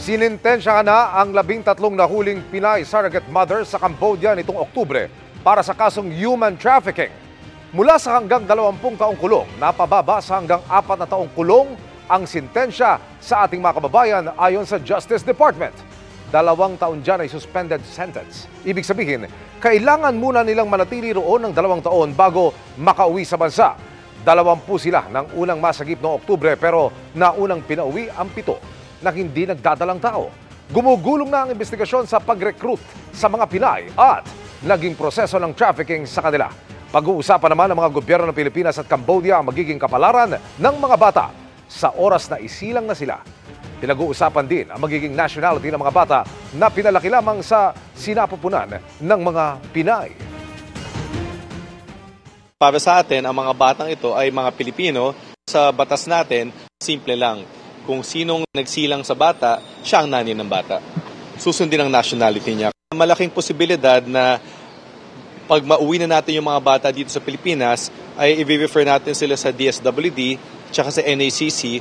Sinintensya na ang 13 nahuling Pinay surrogate mother sa Cambodia nitong Oktubre para sa kasong human trafficking. Mula sa hanggang 20 taong kulong, napababa sa hanggang 4 na taong kulong ang sintensya sa ating mga kababayan ayon sa Justice Department. 2 taon dyan ay suspended sentence. Ibig sabihin, kailangan muna nilang manatili roon ng 2 taon bago makauwi sa bansa. 20 sila ng unang masagip noong Oktubre pero naunang pinauwi ang 7 na hindi nagdadalang tao. Gumugulong na ang investigasyon sa pag-recruit sa mga Pinay at naging proseso ng trafficking sa kanila. Pag-uusapan naman ng mga gobyerno ng Pilipinas at Cambodia ang magiging kapalaran ng mga bata sa oras na isilang na sila. Pinag-uusapan din ang magiging nationality ng mga bata na pinalaki lamang sa sinapupunan ng mga Pinay. Para sa atin, ang mga batang ito ay mga Pilipino. Sa batas natin, simple lang. Kung sinong nagsilang sa bata, siya ang nanay ng bata. Susundin ang nationality niya. Malaking posibilidad na pag mauwi na natin yung mga bata dito sa Pilipinas, ay i-refer natin sila sa DSWD tsaka sa NACC